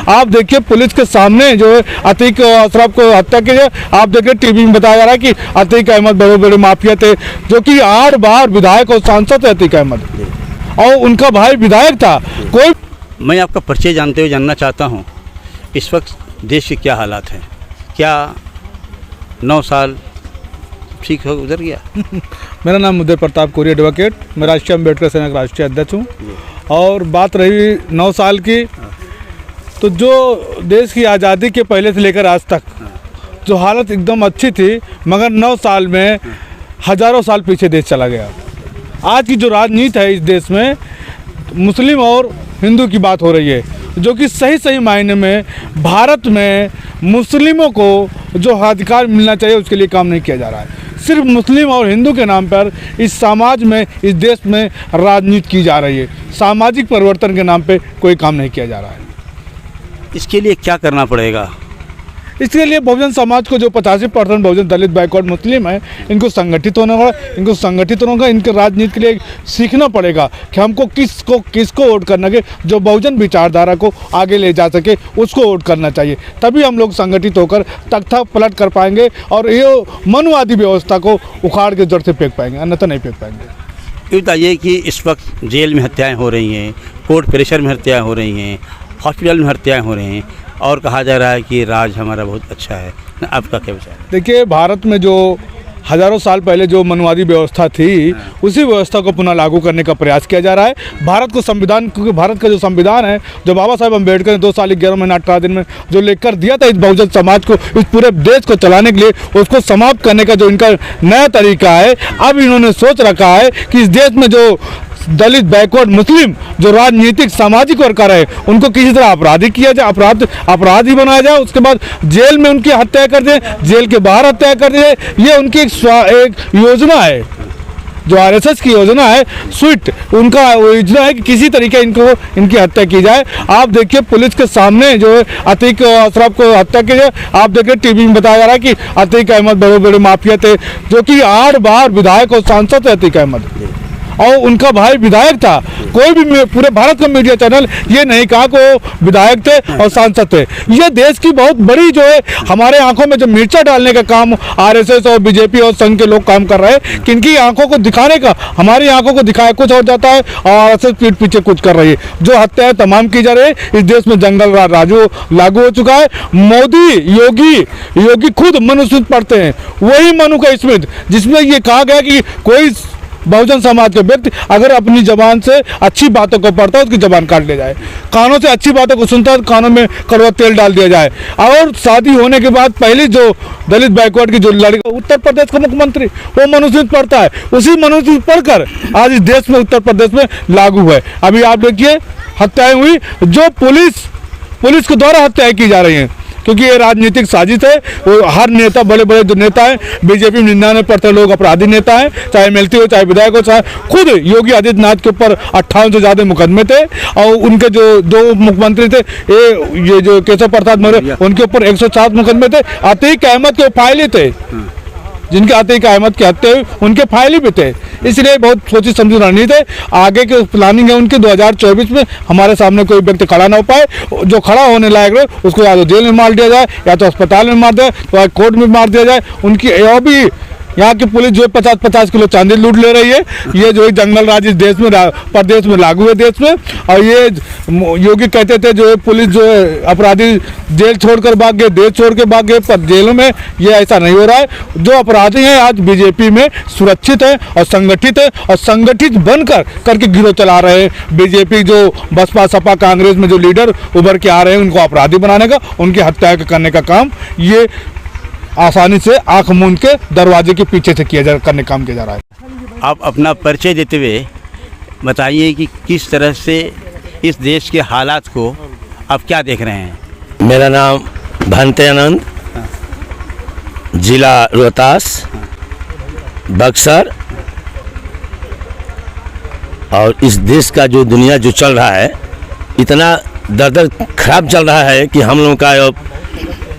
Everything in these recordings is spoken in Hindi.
आप देखिए पुलिस के सामने जो है अतीक अशरफ को हत्या की है। आप देखिए टीवी में बताया जा रहा है कि अतीक अहमद बड़े बड़े माफिया थे, जो कि 8 बार विधायक और सांसद थे अतीक अहमद, और उनका भाई विधायक था। कोई मैं आपका परिचय जानते हुए जानना चाहता हूँ, इस वक्त देश के क्या हालात हैं? क्या 9 साल ठीक हो गुजर गया? मेरा नाम उदय प्रताप कोरी एडवोकेट, मैं राष्ट्रीय अम्बेडकर सेना का राष्ट्रीय अध्यक्ष हूँ। और बात रही 9 साल की, तो जो देश की आज़ादी के पहले से लेकर आज तक जो हालत एकदम अच्छी थी, मगर 9 साल में हज़ारों साल पीछे देश चला गया। आज की जो राजनीति है इस देश में मुस्लिम और हिंदू की बात हो रही है, जो कि सही मायने में भारत में मुस्लिमों को जो अधिकार मिलना चाहिए उसके लिए काम नहीं किया जा रहा है। सिर्फ मुस्लिम और हिंदू के नाम पर इस समाज में, इस देश में राजनीति की जा रही है। सामाजिक परिवर्तन के नाम पे कोई काम नहीं किया जा रहा है। इसके लिए क्या करना पड़ेगा? इसके लिए बहुजन समाज को, जो 85% बहुजन दलित बैकवर्ड मुस्लिम है, इनको संगठित होना होगा। इनके राजनीति के लिए सीखना पड़ेगा कि हमको किसको वोट करना है। जो बहुजन विचारधारा को आगे ले जा सके उसको वोट करना चाहिए, तभी हम लोग संगठित होकर तख्ता पलट कर पाएंगे और ये मनुवादी व्यवस्था को उखाड़ के जड़ से फेंक पाएंगे, अन्यथा नहीं फेंक पाएंगे। ये बताइए कि इस वक्त जेल में हत्याएँ हो रही हैं, कोर्ट प्रेशर में हत्याएँ हो रही हैं, हॉस्पिटल में हत्याएँ हो रही हैं, और कहा जा रहा है कि राज हमारा बहुत अच्छा है। आपका क्या विचार है? देखिए, भारत में जो हज़ारों साल पहले जो मनुवादी व्यवस्था थी, उसी व्यवस्था को पुनः लागू करने का प्रयास किया जा रहा है। भारत को संविधान, क्योंकि भारत का जो संविधान है, जो बाबा साहेब अम्बेडकर ने 2 साल 11 महीने 18 दिन में जो लेकर दिया था इस बहुजन समाज को, इस पूरे देश को चलाने के लिए, उसको समाप्त करने का जो इनका नया तरीका है, अब इन्होंने सोच रखा है कि इस देश में जो दलित बैकवर्ड मुस्लिम जो राजनीतिक सामाजिक वर्कर है, उनको किसी तरह अपराधी किया जाए, अपराधी बनाया जाए, उसके बाद जेल में उनकी हत्या कर दें, जेल के बाहर हत्या कर दें। ये उनकी एक योजना है, जो RSS की योजना है, स्वीट उनका योजना है कि किसी तरीके इनकी हत्या की जाए। आप देखिए पुलिस के सामने जो है अतीक अशरफ को हत्या की है। आप देखिए टीवी में बताया जा रहा है कि अतीक अहमद बड़े बड़े माफिया थे, जो कि 8 बार विधायक और सांसद थे अतीक अहमद, और उनका भाई विधायक था। कोई भी पूरे भारत का मीडिया चैनल ये नहीं कहा कि वो विधायक थे और सांसद थे। ये देश की बहुत बड़ी जो है, हमारे आंखों में जो मिर्चा डालने का काम RSS और BJP और संघ के लोग काम कर रहे हैं, कि इनकी आंखों को दिखाने का, हमारी आंखों को दिखाया कुछ हो जाता है और RSS पीठ पीछे कुछ कर रही है। जो हत्याएं तमाम की जा रही है, इस देश में जंगल राज लागू हो चुका है। मोदी योगी खुद मनुस्मृति पढ़ते हैं, वही मनु का स्मृति, जिसमें ये कहा गया कि कोई बहुजन समाज के व्यक्ति अगर अपनी जबान से अच्छी बातों को पढ़ता है, उसकी जबान काट ले जाए। कानों से अच्छी बातों को सुनता है, कानों में कड़वा तेल डाल दिया जाए। और शादी होने के बाद पहली जो दलित बैकवर्ड की जो लड़की, उत्तर प्रदेश का मुख्यमंत्री, वो मनुस्मृति पढ़ता है। उसी मनुस्मृति पढ़कर आज इस देश में, उत्तर प्रदेश में लागू है। अभी आप देखिए हत्याएं हुई, जो पुलिस के द्वारा हत्याएं की जा रही हैं, क्योंकि ये राजनीतिक साजिश है। वो हर नेता, बड़े बड़े जो नेता हैं, BJP में 99% लोग अपराधी नेता हैं, चाहे MLC हो, चाहे विधायक हो, चाहे खुद योगी आदित्यनाथ के ऊपर 58 से ज़्यादा मुकदमे थे। और उनके जो 2 मुख्यमंत्री थे, ये जो केशव प्रसाद मौर्य, उनके ऊपर 107 मुकदमे थे। अतीक अहमद के फाइल थे, जिनके अतीक अहमद की हत्या हुई, उनके फाइल भी थे। इसलिए बहुत सोची समझी रणनीति है। आगे के प्लानिंग है उनकी, 2024 में हमारे सामने कोई व्यक्ति खड़ा ना हो पाए। जो खड़ा होने लायक रहे, उसको या तो जेल में मार दिया जाए, या तो अस्पताल में मार दिया जाए, या कोर्ट में मार दिया जाए। उनकी और भी यहाँ की पुलिस जो है 50-50 किलो चांदी लूट ले रही है। ये जो है जंगल राज इस देश में, प्रदेश में लागू है देश में। और ये योगी कहते थे जो है पुलिस जो है अपराधी जेल छोड़कर भाग गए, देश छोड़ के भाग गए, पर जेलों में ये ऐसा नहीं हो रहा है। जो अपराधी हैं आज BJP में सुरक्षित है और संगठित है, और संगठित बनकर करके गिरोह चला रहे हैं। BJP जो बसपा सपा कांग्रेस में जो लीडर उभर के आ रहे हैं, उनको अपराधी बनाने का, उनकी हत्या करने का काम ये आसानी से आंख मूंद के दरवाजे के पीछे से करने काम किया जा रहा है। आप अपना परिचय देते हुए बताइए कि किस तरह से इस देश के हालात को आप क्या देख रहे हैं? मेरा नाम भंते आनंद, जिला रोहतास, बक्सर। और इस देश का जो दुनिया जो चल रहा है, इतना दर खराब चल रहा है कि हम लोगों का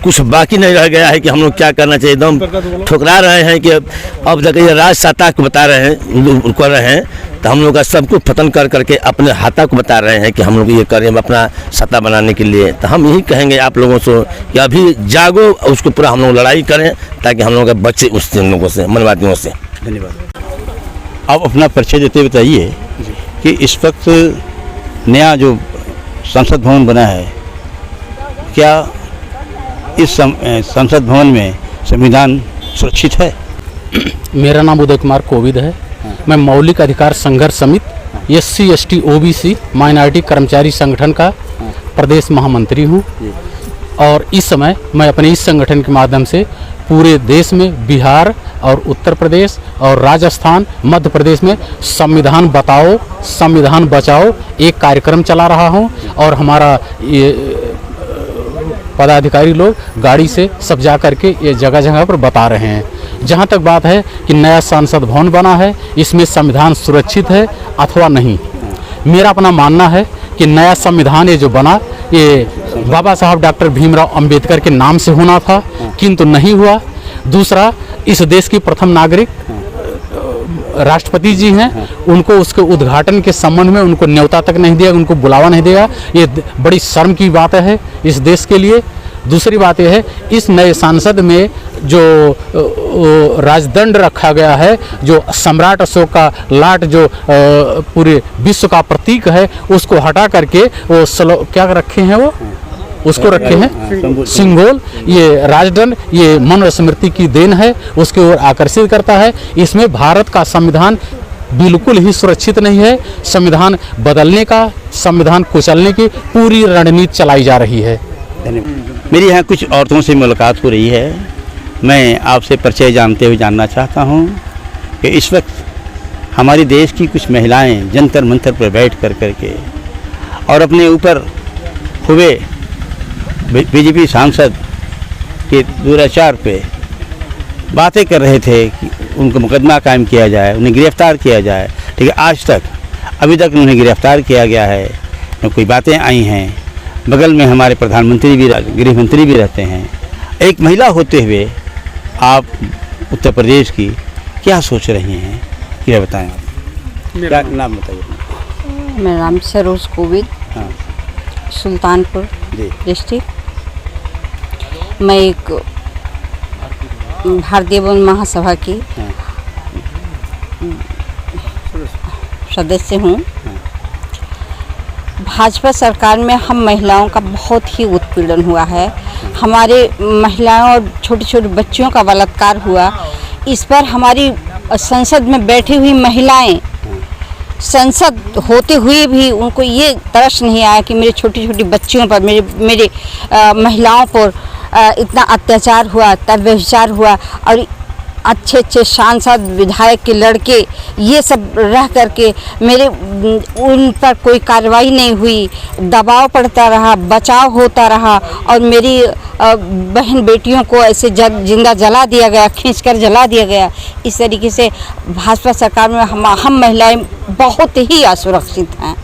कुछ बाकी नहीं रह गया है कि हम लोग क्या करना चाहिए। एकदम ठुकरा रहे हैं कि अब तक ये राज सत्ता को बता रहे हैं, कर रहे हैं तो हम लोग का सब कुछ खत्म कर करके अपने हाथा को बता रहे हैं कि हम लोग ये करें अपना सत्ता बनाने के लिए। तो हम यही कहेंगे आप लोगों से कि अभी जागो, उसको पूरा हम लोग लड़ाई करें ताकि हम लोग का बच्चे उस लोगों से, मनवादियों से। धन्यवाद। आप अपना परिचय देते बताइए कि इस वक्त नया जो संसद भवन बना है, क्या इस संसद भवन में संविधान सुरक्षित है? मेरा नाम उदय कुमार कोविद है। मैं मौलिक अधिकार संघर्ष समिति SC ST OBC माइनॉरिटी कर्मचारी संगठन का प्रदेश महामंत्री हूँ। और इस समय मैं अपने इस संगठन के माध्यम से पूरे देश में बिहार और उत्तर प्रदेश और राजस्थान, मध्य प्रदेश में संविधान बताओ संविधान बचाओ एक कार्यक्रम चला रहा हूँ। और हमारा ये पदाधिकारी लोग गाड़ी से सब जा करके ये जगह जगह पर बता रहे हैं। जहाँ तक बात है कि नया संसद भवन बना है, इसमें संविधान सुरक्षित है अथवा नहीं, मेरा अपना मानना है कि नया संविधान ये जो बना ये बाबा साहब डॉक्टर भीमराव अंबेडकर के नाम से होना था, किंतु नहीं हुआ। दूसरा, इस देश की प्रथम नागरिक राष्ट्रपति जी हैं, उनको उसके उद्घाटन के संबंध में उनको न्योता तक नहीं दिया, उनको बुलावा नहीं दिया। ये बड़ी शर्म की बात है इस देश के लिए। दूसरी बात यह है, इस नए सांसद में जो राजदंड रखा गया है, जो सम्राट अशोक का लाट जो पूरे विश्व का प्रतीक है, उसको हटा करके वो क्या रखे हैं, वो उसको रखे हैं सिंगोल। ये राजदंड ये मनुस्मृति की देन है, उसकी ओर आकर्षित करता है। इसमें भारत का संविधान बिल्कुल ही सुरक्षित नहीं है। संविधान बदलने का, संविधान कुचलने की पूरी रणनीति चलाई जा रही है। मेरी यहाँ कुछ औरतों से मुलाकात हो रही है। मैं आपसे परिचय जानते हुए जानना चाहता हूँ कि इस वक्त हमारे देश की कुछ महिलाएं जंतर मंतर पर बैठ कर करके और अपने ऊपर हुए बीजेपी सांसद के दुराचार पे बातें कर रहे थे कि उनको मुकदमा कायम किया जाए, उन्हें गिरफ्तार किया जाए। ठीक है, आज तक अभी तक उन्हें गिरफ्तार किया गया है न कोई बातें आई हैं। बगल में हमारे प्रधानमंत्री भी, गृह मंत्री भी रहते हैं। एक महिला होते हुए आप उत्तर प्रदेश की क्या सोच रही हैं, क्या बताएं आप? क्या नाम बताइए? मेरा नाम सरोज कोविद, हाँ, सुल्तानपुर डिस्ट्रिक्ट। मैं एक भारतीय वन महासभा की सदस्य हूँ। भाजपा सरकार में हम महिलाओं का बहुत ही उत्पीड़न हुआ है। हमारे महिलाओं और छोटे छोटे बच्चियों का बलात्कार हुआ। इस पर हमारी संसद में बैठी हुई महिलाएं, संसद होते हुए भी उनको ये तरस नहीं आया कि मेरे छोटी छोटी बच्चियों पर, मेरे महिलाओं पर इतना अत्याचार हुआ, व्यभिचार हुआ। और अच्छे अच्छे सांसद, विधायक के लड़के ये सब रह करके मेरे उन पर कोई कार्रवाई नहीं हुई, दबाव पड़ता रहा, बचाव होता रहा। और मेरी बहन बेटियों को ऐसे जिंदा जला दिया गया, खींचकर जला दिया गया। इस तरीके से भाजपा सरकार में हम महिलाएं बहुत ही असुरक्षित हैं।